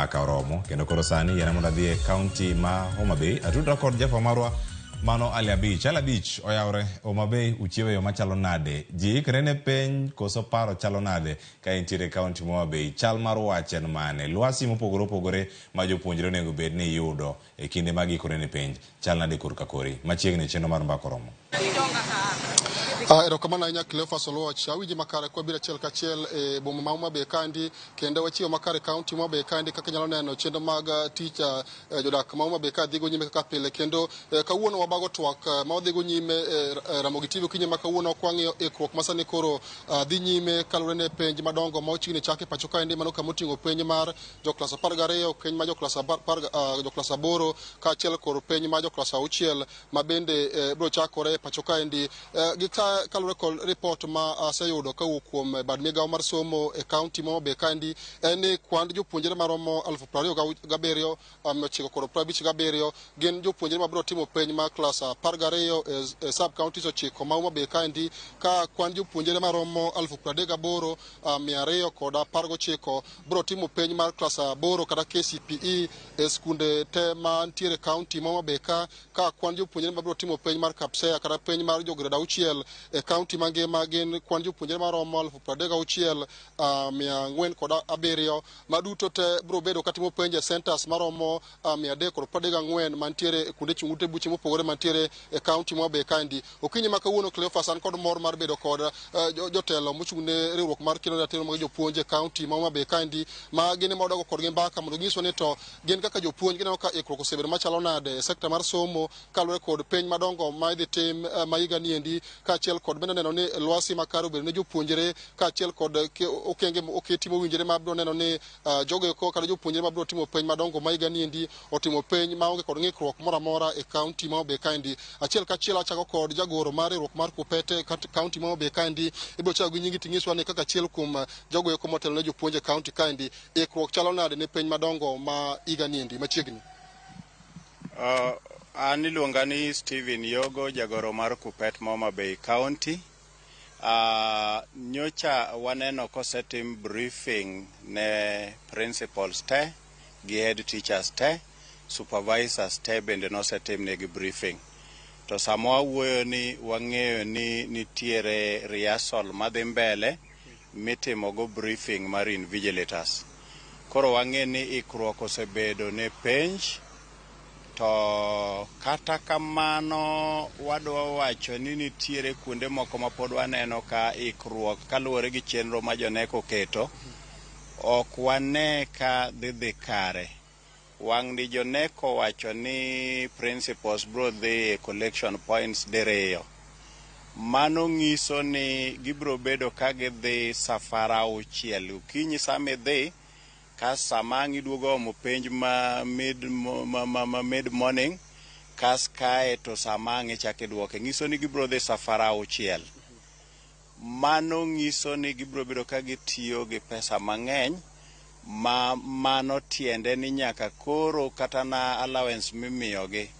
mbaka oromo kendo koro sani yana mondo adhi e kaunti ma Homa Bay atudra kod jafwa marwa mano Ali Abich oyawre Homa Bay uchiewe yo machalo nade ji ikre ne penj koso paro chalo nade ka intiere kaunti ma Homa Bay chal mar wach en mane lwasi mopogore opogore ma jopuonjre onego bed ni yudo e kinde mag ikore ne penj chal nade korka kori machiegni chenro mar mbaka oromo. Erokamano ahinya Cleophas Oluoch awinji makare kwa bira chiel kachiel e boma ma Homa Bay kandi kendo wachiwo makare kaunti ma Homa Bay kandi kaka nyalo neno chenro mag tich jodak ma Homa Bay ka dhigo nyime kaka pile kendo kawuono wabago twak ma odhigo nyime Ramogi TV kinye ma kawuono kwang'iyo Ikruok masani koro dhi nyime kalure ne penj madongo ma ochiegni chake pacho kaendi mano kama oting'o penj mar joklas 12 penj ma joklas 8 kaachiel kod penj ma joklas 6 ma bende biro chakore pacho kaendi kalure kod report ma aseyudo kawuok kuom bad migawo mar somo e kaunti ma Homa Bay kandi en ni kwand jopuonjre maromo 27,957 gin jopuonjre ma biro timo penj ma klas 12 e sub counties 9 ma Homa Bay kandi ka kwand jopuonjre maromo 38,219 biro timo penj mar klas 8 kata KCPE e skunde te ma ntiere kaunti ma Homa Bay ka kwand jopuonjre ma biro timo penj mar KPSEA kata penj mar jograde 6 e kaunti mangima gin kwan jopuonjre maromo 36,407 maduto te biro bedo katimo penj e centers maromo 334 mantiere kuonde chung'ute buche mopogore mantiere e kaunti ma Homa Bay kandi okinyi ma kawuono Cleophas an kod mor mar bedo kod jotelo mochung'ne riwruok mar kino ratiro mag jopuonje kaunti ma Homa Bay kandi ma gin modago kodgi mbaka mondo nyiswa ni to gin kaka jopuonj gineno ka Ikruok osebedo machalo nade e sekta mar somo kalure kod penj madongo ma idhi tim ma higa niendi kaachiel kod bende neno ni lwasi makare obedo ne jopuonjre kaachiel kod okenge oketi mowinjore ma biro neno ni jogo eko kata jopuonjre ma biro timo penj madongo ma higa niendi otimo penj maonge kod ng'ikruok moro amora e kaunti ma Homa Bay kandi achiel kachiel achako kod jagoro mar riwruok mar Kupete kaunti ma Homa Bay kandi ibiro chako gi nyingi ting'iswa ni kaka achiel kuom jogo eko motelo ne jopuonje kaunti kandi Ikruok chalo nade ne penj madongo ma higa niendi machiegni. An iluonga ni Steven Yogo, jagoro mar Kupet ma Homa Bay County. Nyocha waneno kosetim briefing ne principals te gi head teachers te, supervisors te bende nosetim negi briefing. To sama wawuoyo ni wang'eyo ni nitiere rehearsal madhi mbele mitimogo briefing mar invigilators. Koro wang'e ni Ikruok osebedo ne penj. To kata kamano wadwa wacho ni nitiere kuonde moko ma pod waneno ka Ikruok kaluwore gi chenro ma joneko keto ok wane ka dhi kare. Wang' ni joneko wacho ni principals bro dhi e collection points diriyo. Mano ng'iso ni gibro bedo ka gidhi safara 6 okinyi sami dhi kas samang' iduogo omo penj ma mid morning kas kae to samang' ichak iduoke ng'iso ni gibro dhi safara 6. Mano ng'iso ni gibro bedo ka gitiyo gi pesa mang'eny ma mano tiende ni nyaka koro kata na allowance mimiyogi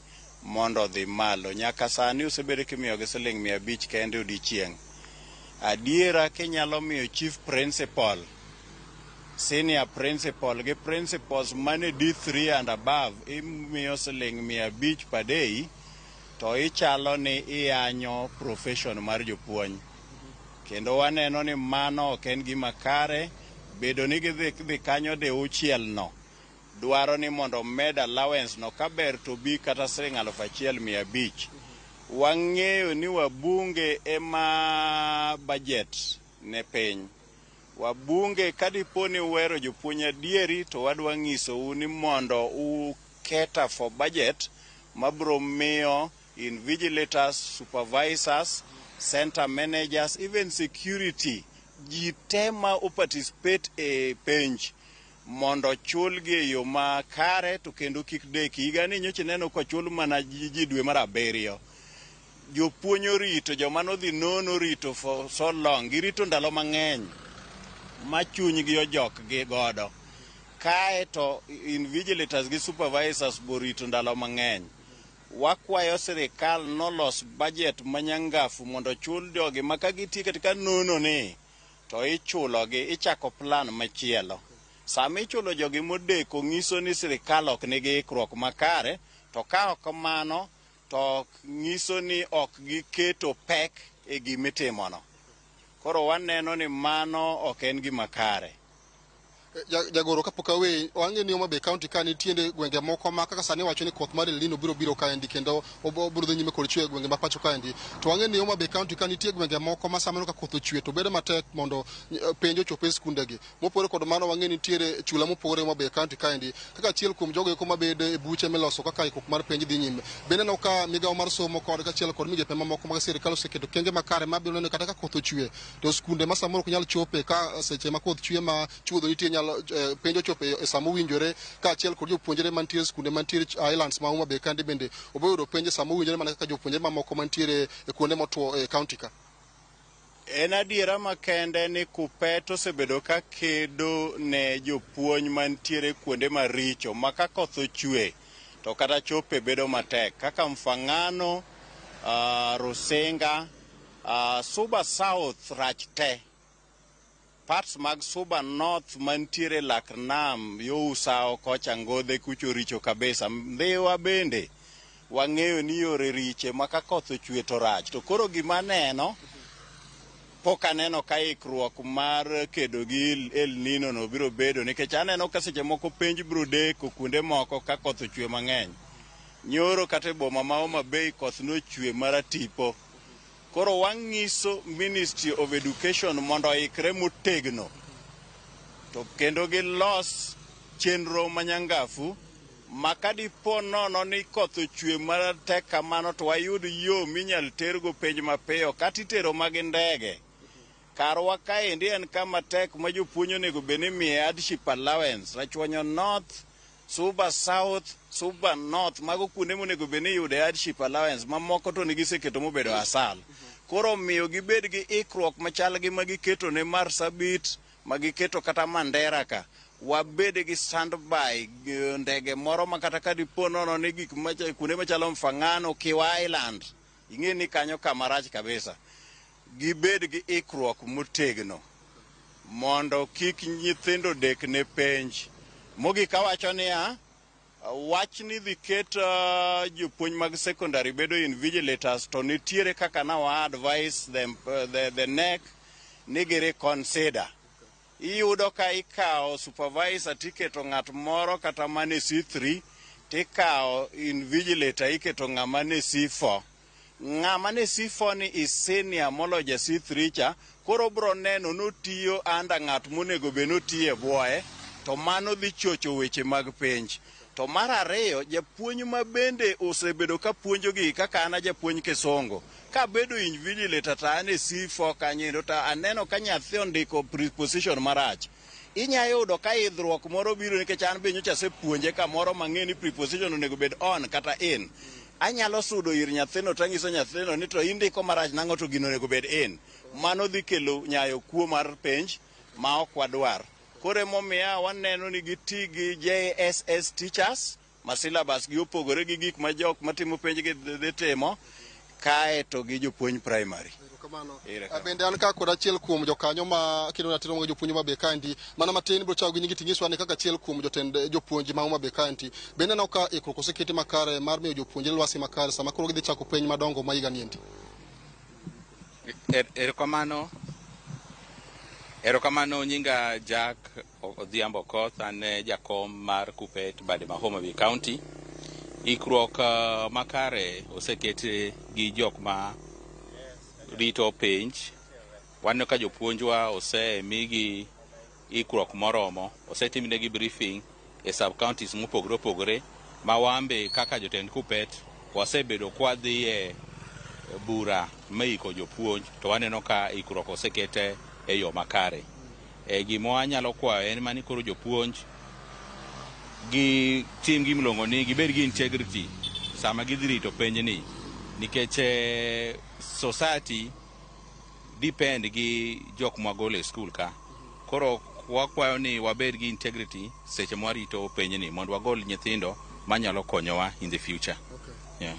mondo dhi malo nyaka sani osebedo kimiyogi siling 500 kende odiechieng'. Adiera kinyalo miyo chief principal, senior principal gi principals mane D3 and above imiyo siling 500 per day to ichalo ni iyanyo profession mar jopuonj. Kendo waneno ni mano ok en gima kare, bedo ni gidhi kanyo de 6 no dwaro ni mondo med allowance no kaber to bi kata siling 1,500. Wang'eyo ni wabunge ema budget ne piny. Wabunge kadiponi uwero jopuonj adieri to wadwa ng'isou ni mondo uketa for budget mabro miyo invigilators, supervisors, center managers, even security ji tema uparticipate e penj mondo chulgi e yo makare to kendo kik deki. Higa ni nyocha neno ko chul mana ji dwe mar 7. Jopuonj orito joma nodhi nono rito for so long, girito ndalo mang'eny ma chunygi ojok gi godo. Kae to invigilators gi supervisors borito ndalo mang'eny. Wakwayo sirikal nolos budget manyangafu mondo chul jogi ma ka giti katika nono ni to ichulogi, ichako plan machielo. Sama ichulo jogi modeko ng'iso ni sirikal ok nigi ikruok makare, to ka ok kamano to ng'iso ni ok giketo pek e gimitimono. Koro waneno ni mano ok en gima kare. Jagoro kapok awe, wang'e ni Homa Bay County ka nitiere gwenge moko ma kaka sani wacho ni koth mar El Nino biro kaendi kendo obiro dhi nyime kod chwe gwenge ma pacho kaendi. To wang'e ni Homa Bay County ka nitie gwenge moko ma samano ka koth ochwe to bedo matek mondo penj ochop e skundegi. Mopogore kod mano wang'e ni nitiere chula mopogore Homa Bay County kaendi. Kaka achiel kuom jogo eko mabedo e buche miloso kaka ikruok mar penj dhi nyime. Bende no ka migawo mar somo kod kachiel kod migepe mamoko mag sirikal oseketo kenge makare mabiro neno kata ka koth ochwe to skunde ma samoro ok nyal chope ka seche ma koth chwe ma chuodho nitie penjo chopo e samo winjore ka achiel kod jopuonjre mantiere skunde mantiere islands ma Homa Bay kandi bende oboyudo penjo samo winjore mana kaka jopuonjre mamoko mantiere e kuonde motwo e county ka. En adiera makende ni Kupet osebedo ka kedo ne jopuonj mantiere kuonde maricho ma ka koth ochwe to kata chope bedo matek kaka Mfangano, Rusinga, Suba South rach te. Parts mag Suba North mantiere Laknam, yo Usao kocha Ngodhe kucho richo kabisa. Mdhiwa bende wang'eyo ni yore riche maka koth ochwe to rach. To koro gima neno, pok aneno ka ikruok mar kedo gi El Nino no biro bedo, nikech aneno ka seche moko penj biro deko kuonde moko ka koth ochwe mang'eny. Nyoro kata boma ma Homa Bay koth nochwe maratipo. Koro wang'iso Ministry of Education mondo ikre motegno to kendo gilos chenro manyangafu makadipo nono ni koth ochwe matek kamano to wayud yo minyal tergo penj mapiyo kata itero mag ndege. Karwa kaendi en kama tek ma jopuonj onego bed ni miye hardship allowance. Rachuonyo North, Suba South, Suba North mago kuonde monego bed ni yude hardship allowance mamoko to negiseketo mobedo asal. Koro miyo gibed gi ikruok machal gi magiketo ne Marsabit, magiketo kata Mandera ka. Wabed gi standby ndege moro makata kadipo nono ni gik kuonde machalo Mfangano, Kiwa Island. Ing'e ni kanyo kamarach kabisa. Gibed gi ikruok motegno mondo kik nyithindo dek ne penj. Mogik awacho niya, wach ni dhi ket jopuonj mag secondary bedo invigilators to nitiere kaka na wa advise them the NEC ni gi reconsider. Iyudo ka ikawo supervisor tiketo ng'at moro kata mane C3 tikawo invigilator iketo ng'ama ne C4. Ng'ama ne C4 ni is senior moloja C3 cha, koro bro neno notiyo anda ng'at monego be notiye bwoye, to mano dhi chocho weche mag penj. To mar ariyo, japuonj ma bende osebedo ka puonjogi kaka ana japuonj Kisongo. Ka bedo invigilator ta ane C4 kanyindo ta aneno ka nyathi ondiko preposition marach. Inya yudo ka idhruok moro biro nikech an be nyocha sepuonje kamoro mang'e ni preposition onego bed on kata in. Anyalo sudo ir nyathino tangiso nyathino ni to indiko marach nang'o to gino onego bed in. Mano dhi kelo nyayo kuo mar penj ma ok wadwar. Kore momiya waneno ni giti gi JSS teachers, ma syllabus gi opogore gi gik ma jok matimo penj gi dhi timo, kae to gi jopuonj primary. Bende an ka kod achiel kuom jokanyo ma kendo natero mag jopuonj ma be kandi mana matin bro chawo gi nyingi tingiswa ni kaka achiel kuom jotend jopuonj ma Homa Bay kandi bende no ka ikruok oseketi makare mar miyo jopuonj lwasi makare sama koro gidhi chako penj madongo ma higa niendi. Erokamano nyinga Jack Odhiambo Koth, ane jakom mar Kupet bade ma Homa Bay County. Ikruok makare oseketi gi jok ma rito penj. Waneno ka jopuonjwa osemigi ikruok moromo, osetimnegi briefing e sub counties mopogore opogore, ma wambe kaka jotend Kupet wasebedo kwadhi e bura meiko jopuonj, to waneno ka ikruok osekete e yo makare. Gima wanyalo kwayo en mani koro jopuonj gi tim gimlongo ni gibed gi integrity sama gidhi rito penj ni, nikech society depend gi jok magole school ka. Koro wakwayo ni wabed gi integrity seche mwarito penj ni mondo wagol nyithindo manyalo konyowa in the future. Yeah.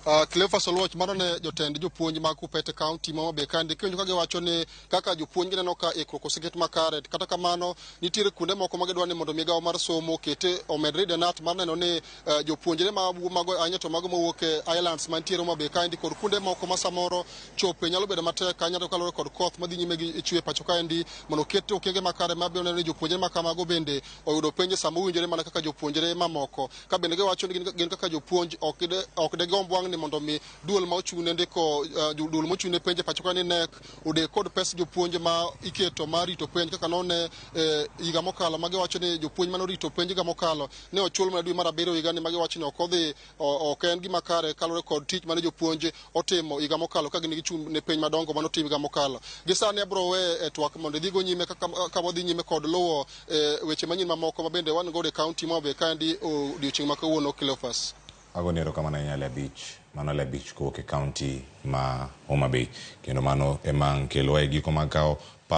Cleophas Oluoch mano ne jotend jopuonj mag Kupete County ma Homa Bay kandi kenyo ka giwacho ni kaka jopuonj gineno ka ikruok oseket makare, kata kamano nitiere kuonde moko ma gidwa ni mondo migawo mar somo kete omedre denat mar neno ni jopuonjre mago anya to mago mawuok e islands mantiere Homa Bay kandi kod kuonde moko ma samoro chope nyalo bedo matek kanya to kalore kod koth madhi nyime gi chwe pacho kaendi mondo ket okenge makare mabiro neno ni jopuonjre ma kamago bende oyudo penjo sama owinjore mana kaka jopuonjre mamoko. Ka bende giwacho ni gin kaka jopuonj ok de gomb wang' ni mondo mi duol ma ochung'ne ndiko duol mochung'ne penj pacho ka ni nek ode kod pes jopuonj ma iketo ma rito penj kaka none higa mokalo ma giwacho ni jopuonj mano rito penj higa mokalo ne ochul mana dwe mar 7 higa ni ma giwacho ni ok en gima kare kalore kod tich mane jopuonj otimo higa mokalo ka gin gichung' ne penj madongo mano tim higa mokalo. Gisani abro we twak mondo dhigo nyime kaka wadhi nyime kod luwo weche manyien mamoko ma bende wan go e county ma Homa Bay kandi odiochieng' ma kawuono Cleophas. Agonero kamano nyale abich mano le abich kowuok e county ma Homa Bay kendo mano ema kelo e giko mag kawo